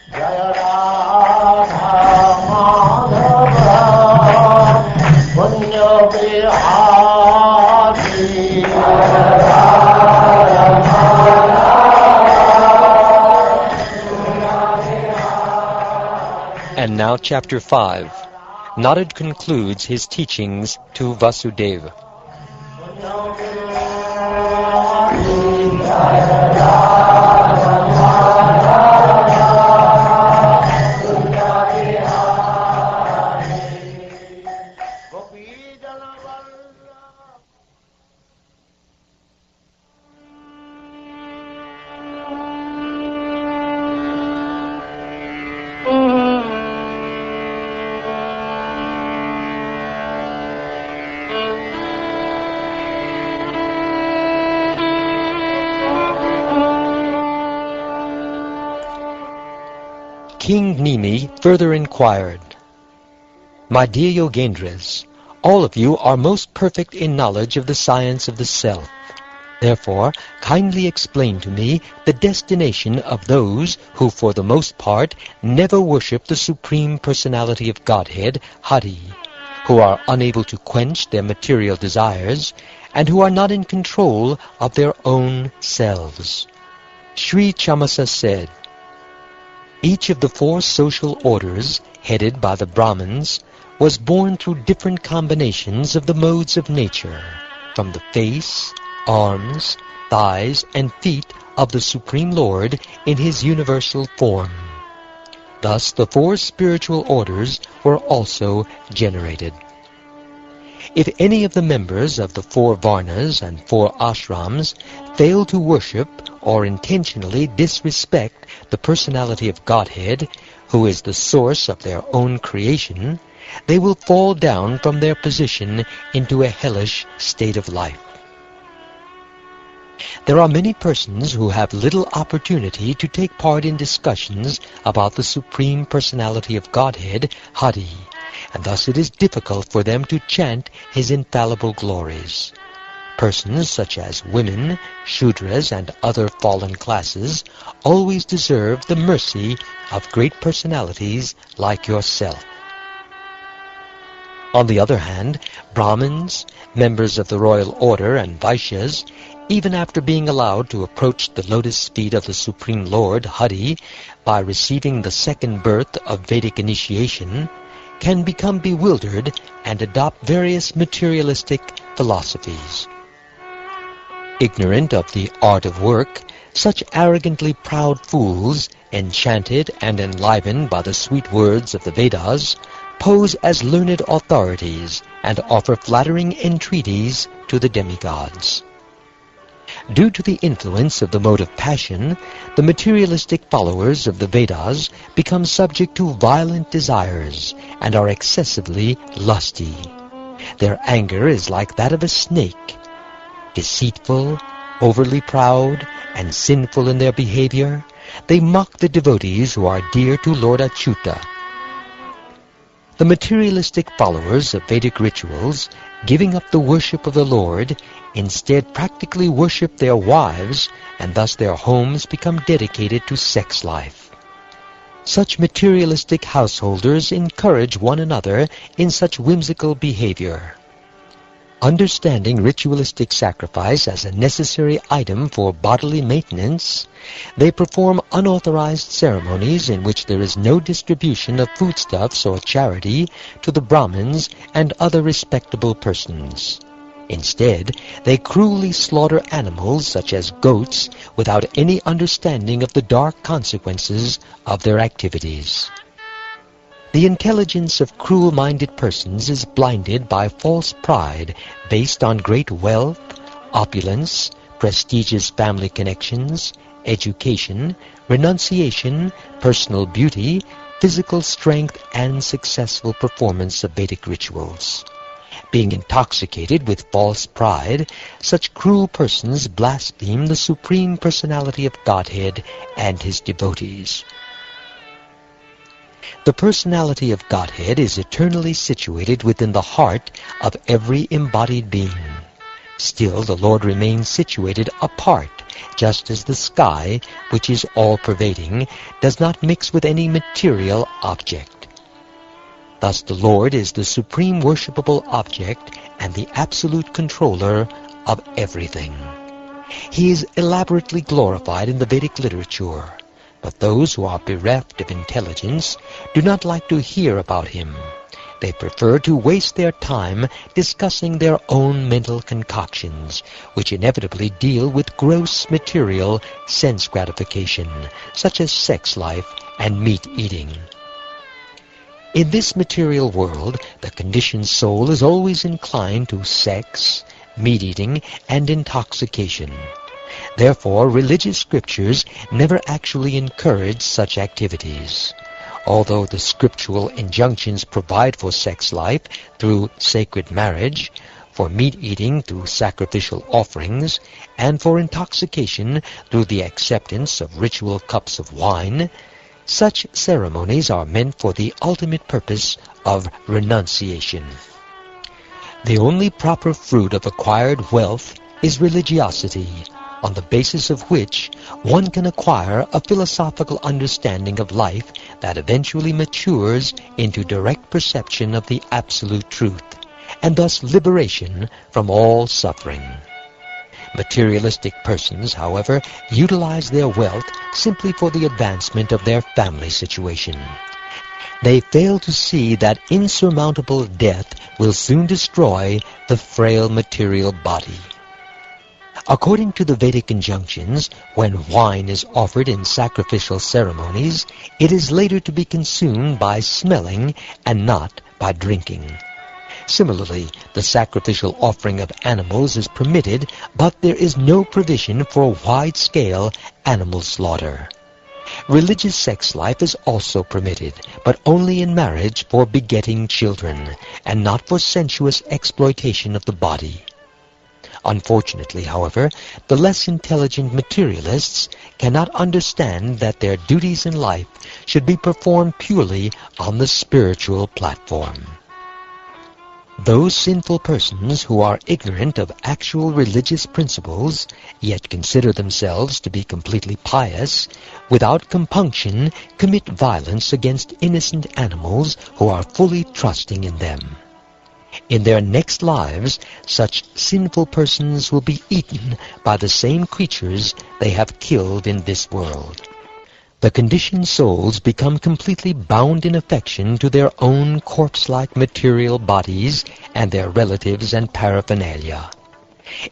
Jaya Radha Madhava Punya Bihari Jaya Radha Madhava. And now chapter 5. Narada concludes his teachings to Vasudeva. King Nimi further inquired, "My dear Yogendras, all of you are most perfect in knowledge of the science of the self. Therefore, kindly explain to me the destination of those who for the most part never worship the Supreme Personality of Godhead, Hari, who are unable to quench their material desires, and who are not in control of their own selves." Sri Chamasa said, "Each of the 4 social orders, headed by the Brahmins, was born through different combinations of the modes of nature, from the face, arms, thighs, and feet of the Supreme Lord in his universal form. Thus the 4 spiritual orders were also generated. If any of the members of the 4 Varnas and 4 ashrams fail to worship or intentionally disrespect the personality of Godhead, who is the source of their own creation, they will fall down from their position into a hellish state of life. There are many persons who have little opportunity to take part in discussions about the Supreme Personality of Godhead, Hari, and thus it is difficult for them to chant his infallible glories. Persons such as women, Shudras, and other fallen classes always deserve the mercy of great personalities like yourself. On the other hand, Brahmins, members of the royal order, and Vaishyas, even after being allowed to approach the lotus feet of the Supreme Lord, Hari, by receiving the second birth of Vedic initiation, can become bewildered and adopt various materialistic philosophies. Ignorant of the art of work, such arrogantly proud fools, enchanted and enlivened by the sweet words of the Vedas, pose as learned authorities and offer flattering entreaties to the demigods. Due to the influence of the mode of passion, the materialistic followers of the Vedas become subject to violent desires and are excessively lusty. Their anger is like that of a snake. Deceitful, overly proud, and sinful in their behavior, they mock the devotees who are dear to Lord Achyuta. The materialistic followers of Vedic rituals, giving up the worship of the Lord, instead practically worship their wives, and thus their homes become dedicated to sex life. Such materialistic householders encourage one another in such whimsical behavior. Understanding ritualistic sacrifice as a necessary item for bodily maintenance, they perform unauthorized ceremonies in which there is no distribution of foodstuffs or charity to the Brahmins and other respectable persons. Instead, they cruelly slaughter animals such as goats without any understanding of the dark consequences of their activities. The intelligence of cruel-minded persons is blinded by false pride based on great wealth, opulence, prestigious family connections, education, renunciation, personal beauty, physical strength, and successful performance of Vedic rituals. Being intoxicated with false pride, such cruel persons blaspheme the Supreme Personality of Godhead and his devotees. The personality of Godhead is eternally situated within the heart of every embodied being. Still, the Lord remains situated apart, just as the sky, which is all-pervading, does not mix with any material object. Thus the Lord is the supreme worshipable object and the absolute controller of everything. He is elaborately glorified in the Vedic literature, but those who are bereft of intelligence do not like to hear about him. They prefer to waste their time discussing their own mental concoctions, which inevitably deal with gross material sense gratification, such as sex life and meat eating. In this material world, the conditioned soul is always inclined to sex, meat eating, and intoxication. Therefore, religious scriptures never actually encourage such activities. Although the scriptural injunctions provide for sex life through sacred marriage, for meat eating through sacrificial offerings, and for intoxication through the acceptance of ritual cups of wine, such ceremonies are meant for the ultimate purpose of renunciation. The only proper fruit of acquired wealth is religiosity, on the basis of which one can acquire a philosophical understanding of life that eventually matures into direct perception of the absolute truth, and thus liberation from all suffering. Materialistic persons, however, utilize their wealth simply for the advancement of their family situation. They fail to see that insurmountable death will soon destroy the frail material body. According to the Vedic injunctions, when wine is offered in sacrificial ceremonies, it is later to be consumed by smelling and not by drinking. Similarly, the sacrificial offering of animals is permitted, but there is no provision for wide-scale animal slaughter. Religious sex life is also permitted, but only in marriage for begetting children, and not for sensuous exploitation of the body. Unfortunately, however, the less intelligent materialists cannot understand that their duties in life should be performed purely on the spiritual platform. Those sinful persons who are ignorant of actual religious principles, yet consider themselves to be completely pious, without compunction commit violence against innocent animals who are fully trusting in them. In their next lives, such sinful persons will be eaten by the same creatures they have killed in this world. The conditioned souls become completely bound in affection to their own corpse-like material bodies and their relatives and paraphernalia.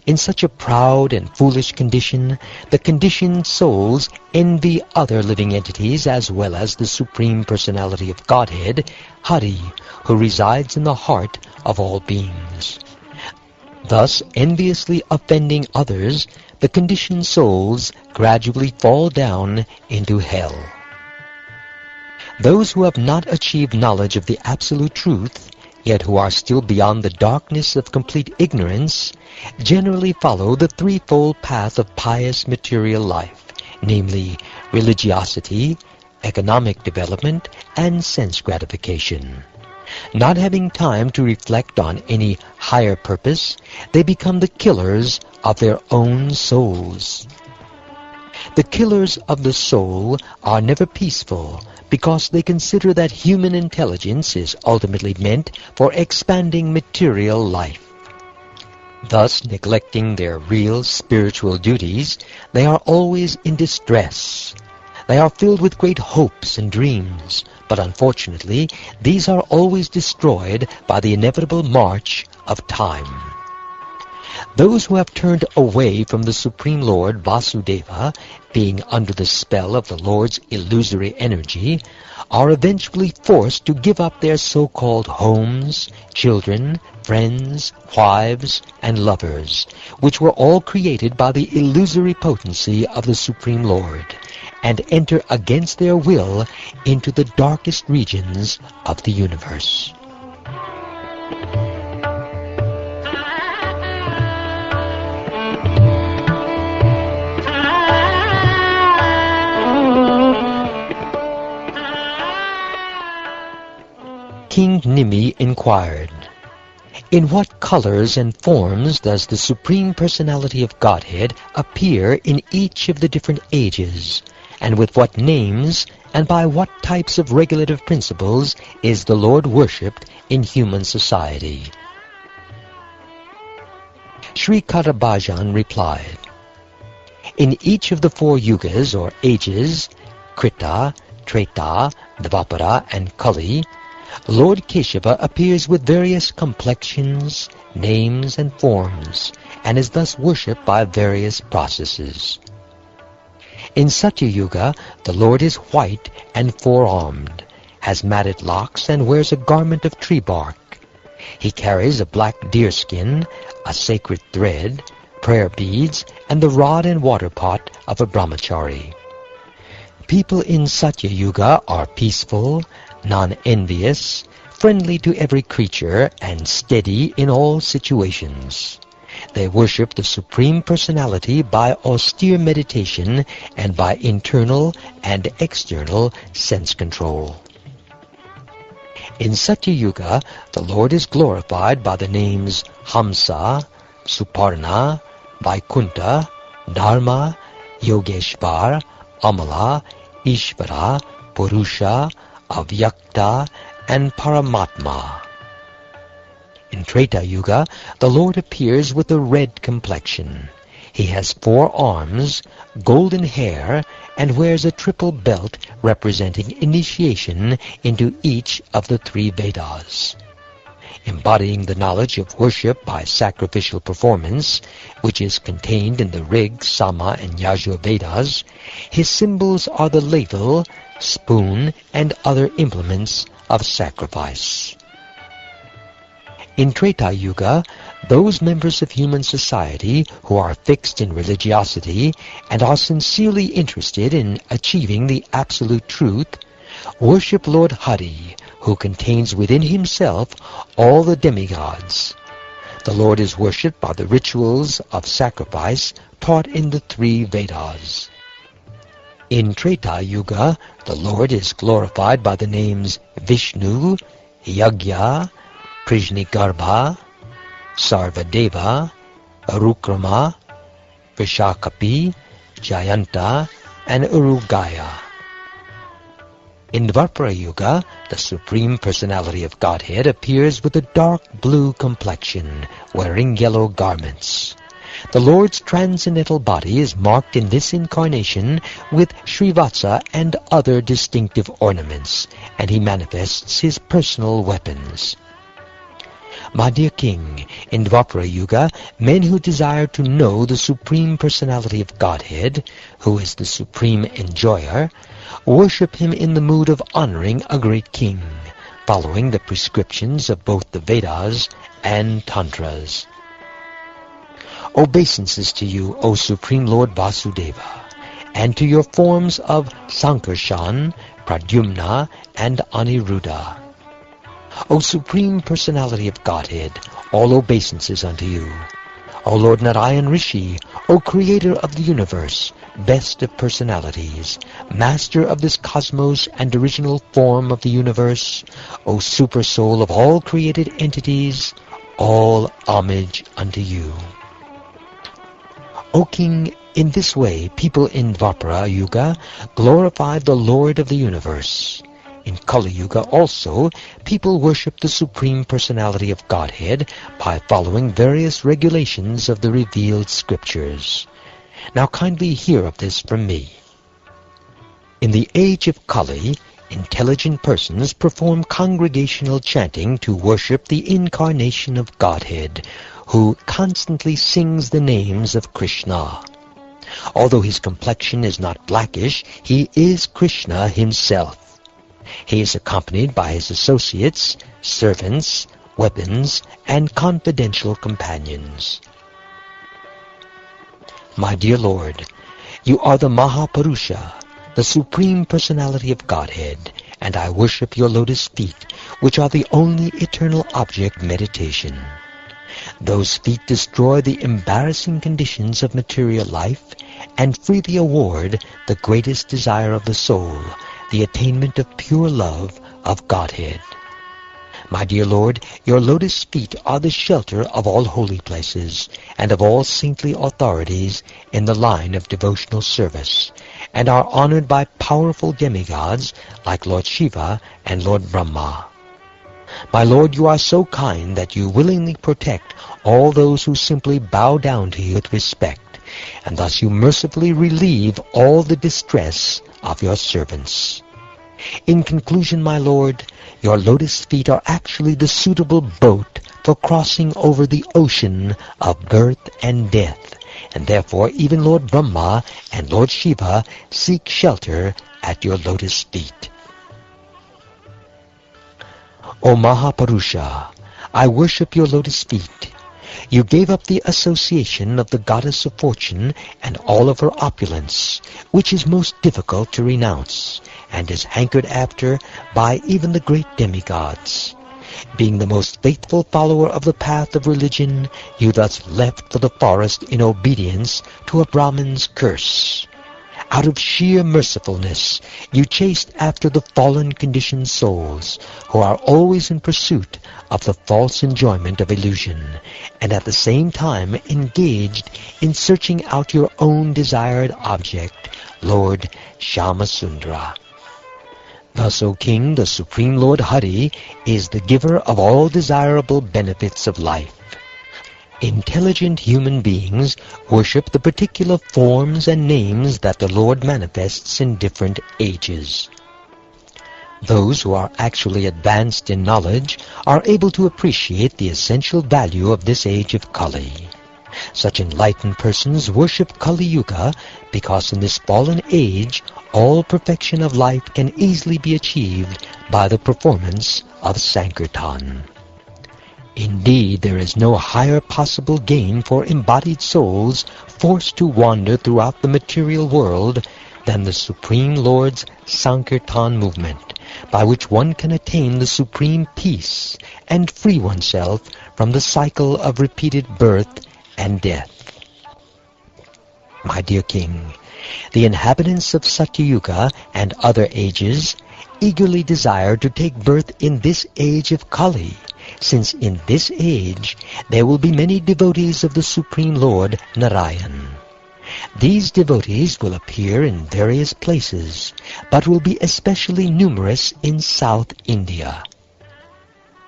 In such a proud and foolish condition, the conditioned souls envy other living entities as well as the Supreme Personality of Godhead, Hari, who resides in the heart of all beings. Thus, enviously offending others, the conditioned souls gradually fall down into hell. Those who have not achieved knowledge of the absolute truth, yet who are still beyond the darkness of complete ignorance, generally follow the threefold path of pious material life, namely religiosity, economic development, and sense gratification. Not having time to reflect on any higher purpose, they become the killers of their own souls. The killers of the soul are never peaceful, because they consider that human intelligence is ultimately meant for expanding material life. Thus, neglecting their real spiritual duties, they are always in distress. They are filled with great hopes and dreams, but unfortunately, these are always destroyed by the inevitable march of time. Those who have turned away from the Supreme Lord Vasudeva, being under the spell of the Lord's illusory energy, are eventually forced to give up their so-called homes, children, friends, wives, and lovers, which were all created by the illusory potency of the Supreme Lord, and enter against their will into the darkest regions of the universe. King Nimi inquired, In what colors and forms does the Supreme Personality of Godhead appear in each of the different ages, and with what names and by what types of regulative principles is the Lord worshipped in human society? Sri Karabhajan replied, in each of the 4 yugas or ages, Krita, Treta, Dvapara and Kali, Lord Keshava appears with various complexions, names and forms, and is thus worshipped by various processes. In Satya Yuga, the Lord is white and 4-armed, has matted locks and wears a garment of tree bark. He carries a black deerskin, a sacred thread, prayer beads, and the rod and water pot of a brahmachari. People in Satya Yuga are peaceful, non-envious, friendly to every creature, and steady in all situations. They worship the Supreme Personality by austere meditation and by internal and external sense control. In Satya Yuga, the Lord is glorified by the names Hamsa, Suparna, Vaikunta, Dharma, Yogeshvar, Amala, Ishvara, Purusha, Avyakta, and Paramatma. In Treta Yuga, the Lord appears with a red complexion. He has 4 arms, golden hair, and wears a triple belt representing initiation into each of the 3 Vedas. Embodying the knowledge of worship by sacrificial performance, which is contained in the Rig, Sama, and Yajur Vedas, his symbols are the ladle, spoon, and other implements of sacrifice. In Treta Yuga, those members of human society who are fixed in religiosity and are sincerely interested in achieving the absolute truth worship Lord Hari, who contains within himself all the demigods. The Lord is worshipped by the rituals of sacrifice taught in the 3 Vedas. In Treta Yuga, the Lord is glorified by the names Vishnu, Yagya, Prajnigarbha, Sarvadeva, Arukrama, Vishakapi, Jayanta, and Urugaya. In Dvapara Yuga, the Supreme Personality of Godhead appears with a dark blue complexion, wearing yellow garments. The Lord's transcendental body is marked in this incarnation with Srivatsa and other distinctive ornaments, and he manifests his personal weapons. My dear King, in Dvapara Yuga, men who desire to know the Supreme Personality of Godhead, who is the Supreme Enjoyer, worship him in the mood of honoring a great king, following the prescriptions of both the Vedas and Tantras. Obeisances to you, O Supreme Lord Vasudeva, and to your forms of Sankarshan, Pradyumna, and Aniruddha. O Supreme Personality of Godhead, all obeisances unto you. O Lord Narayan Rishi, O Creator of the universe, best of personalities, Master of this cosmos and original form of the universe, O Super Soul of all created entities, all homage unto you. O King, in this way people in Dvapara Yuga glorify the Lord of the universe. In Kali Yuga also, people worship the Supreme Personality of Godhead by following various regulations of the revealed scriptures. Now kindly hear of this from me. In the age of Kali, intelligent persons perform congregational chanting to worship the incarnation of Godhead, who constantly sings the names of Krishna. Although his complexion is not blackish, he is Krishna himself. He is accompanied by his associates, servants, weapons, and confidential companions. My dear Lord, you are the Mahapurusha, the Supreme Personality of Godhead, and I worship your lotus feet, which are the only eternal object meditation. Those feet destroy the embarrassing conditions of material life and freely award the greatest desire of the soul, the attainment of pure love of Godhead. My dear Lord, your lotus feet are the shelter of all holy places and of all saintly authorities in the line of devotional service, and are honored by powerful demigods like Lord Shiva and Lord Brahma. My Lord, you are so kind that you willingly protect all those who simply bow down to you with respect, and thus you mercifully relieve all the distress of your servants. In conclusion, my Lord, your lotus feet are actually the suitable boat for crossing over the ocean of birth and death, and therefore even Lord Brahma and Lord Shiva seek shelter at your lotus feet. O Mahapurusha, I worship your lotus feet. You gave up the association of the goddess of fortune and all of her opulence, which is most difficult to renounce, and is hankered after by even the great demigods. Being the most faithful follower of the path of religion, you thus left for the forest in obedience to a Brahmin's curse. Out of sheer mercifulness, you chased after the fallen conditioned souls, who are always in pursuit of the false enjoyment of illusion, and at the same time engaged in searching out your own desired object, Lord Shyamasundara. Thus, O King, the Supreme Lord Hari is the giver of all desirable benefits of life. Intelligent human beings worship the particular forms and names that the Lord manifests in different ages. Those who are actually advanced in knowledge are able to appreciate the essential value of this age of Kali. Such enlightened persons worship Kali Yuga because in this fallen age all perfection of life can easily be achieved by the performance of Sankirtan. Indeed, there is no higher possible gain for embodied souls forced to wander throughout the material world than the Supreme Lord's Sankirtan movement, by which one can attain the supreme peace and free oneself from the cycle of repeated birth and death. My dear King, the inhabitants of Satyayuga and other ages eagerly desire to take birth in this age of Kali, since in this age there will be many devotees of the Supreme Lord Narayan. These devotees will appear in various places, but will be especially numerous in South India.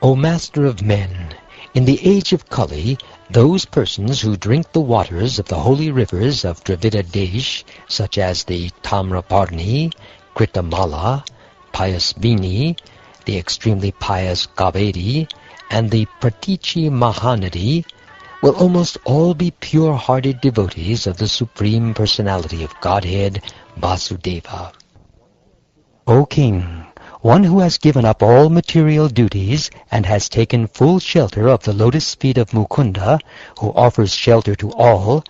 O Master of Men, in the age of Kali, those persons who drink the waters of the holy rivers of Dravida Desh, such as the Tamraparni, Kritamala, Payasvini, the extremely pious Kaveri, and the Pratichi Mahanadi, will almost all be pure-hearted devotees of the Supreme Personality of Godhead, Vasudeva. O King, one who has given up all material duties and has taken full shelter of the lotus feet of Mukunda, who offers shelter to all,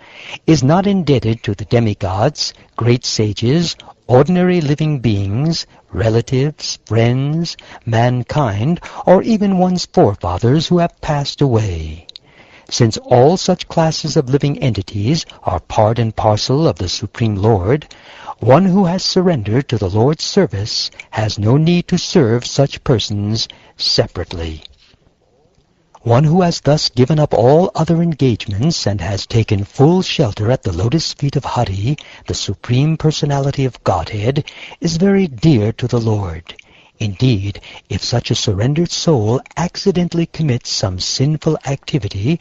is not indebted to the demigods, great sages, ordinary living beings, relatives, friends, mankind, or even one's forefathers who have passed away. Since all such classes of living entities are part and parcel of the Supreme Lord, one who has surrendered to the Lord's service has no need to serve such persons separately. One who has thus given up all other engagements and has taken full shelter at the lotus feet of Hari, the Supreme Personality of Godhead, is very dear to the Lord. Indeed, if such a surrendered soul accidentally commits some sinful activity,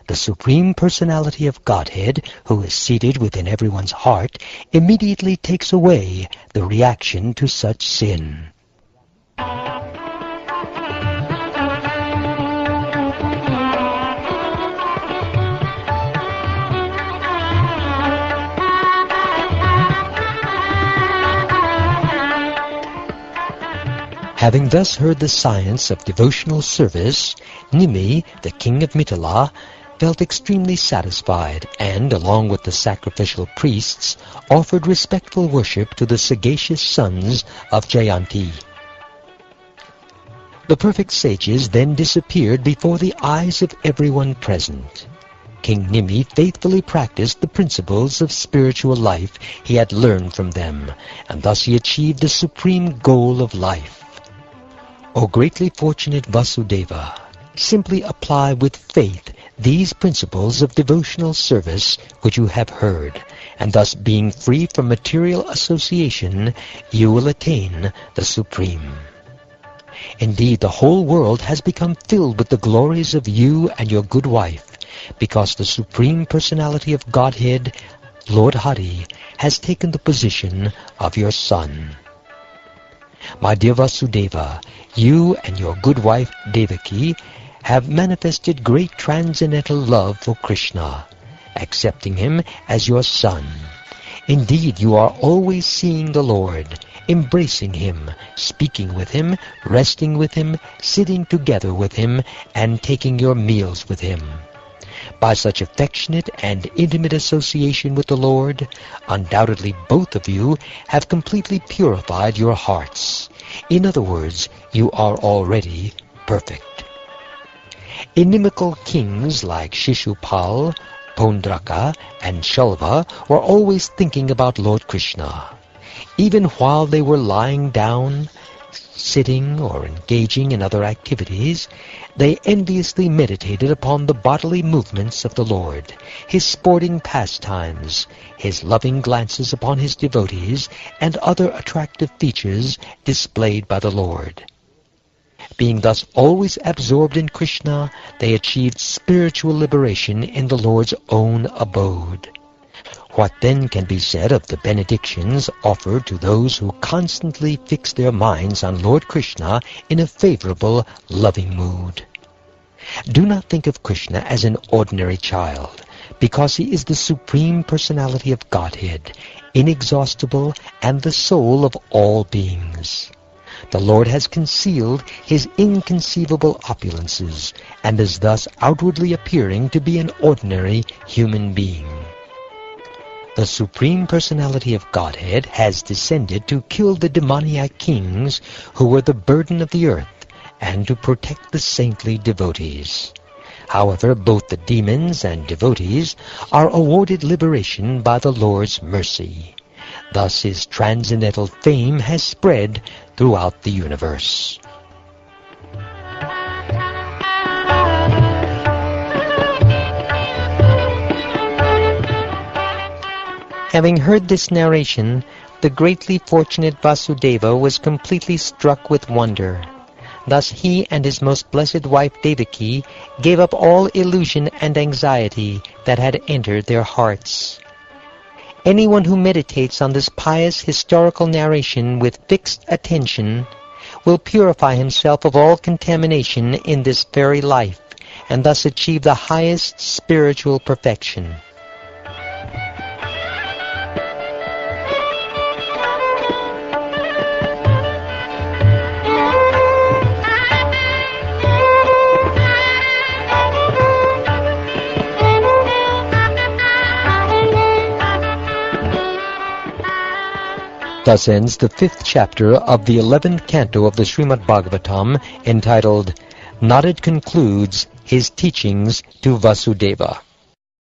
the Supreme Personality of Godhead, who is seated within everyone's heart, immediately takes away the reaction to such sin. Having thus heard the science of devotional service, Nimi, the king of Mithila, felt extremely satisfied and, along with the sacrificial priests, offered respectful worship to the sagacious sons of Jayanti. The perfect sages then disappeared before the eyes of everyone present. King Nimi faithfully practiced the principles of spiritual life he had learned from them, and thus he achieved the supreme goal of life. O greatly fortunate Vasudeva, simply apply with faith these principles of devotional service which you have heard, and thus being free from material association, you will attain the Supreme. Indeed, the whole world has become filled with the glories of you and your good wife, because the Supreme Personality of Godhead, Lord Hari, has taken the position of your son. My dear Vasudeva, you and your good wife Devaki have manifested great transcendental love for Krishna, accepting him as your son. Indeed, you are always seeing the Lord, embracing him, speaking with him, resting with him, sitting together with him, and taking your meals with him. By such affectionate and intimate association with the Lord, undoubtedly both of you have completely purified your hearts. In other words, you are already perfect. Inimical kings like Shishupal, Pondraka, and Shalva were always thinking about Lord Krishna. Even while they were lying down, sitting, or engaging in other activities, they enviously meditated upon the bodily movements of the Lord, his sporting pastimes, his loving glances upon his devotees, and other attractive features displayed by the Lord. Being thus always absorbed in Krishna, they achieved spiritual liberation in the Lord's own abode. What then can be said of the benedictions offered to those who constantly fix their minds on Lord Krishna in a favorable, loving mood? Do not think of Krishna as an ordinary child, because he is the Supreme Personality of Godhead, inexhaustible and the soul of all beings. The Lord has concealed his inconceivable opulences, and is thus outwardly appearing to be an ordinary human being. The Supreme Personality of Godhead has descended to kill the demoniac kings who were the burden of the earth, and to protect the saintly devotees. However, both the demons and devotees are awarded liberation by the Lord's mercy. Thus his transcendental fame has spread throughout the universe. Having heard this narration, the greatly fortunate Vasudeva was completely struck with wonder. Thus he and his most blessed wife Devaki gave up all illusion and anxiety that had entered their hearts. Anyone who meditates on this pious historical narration with fixed attention will purify himself of all contamination in this very life, and thus achieve the highest spiritual perfection. Thus ends the 5th chapter of the 11th canto of the Srimad Bhagavatam, entitled, Narada concludes his teachings to Vasudeva.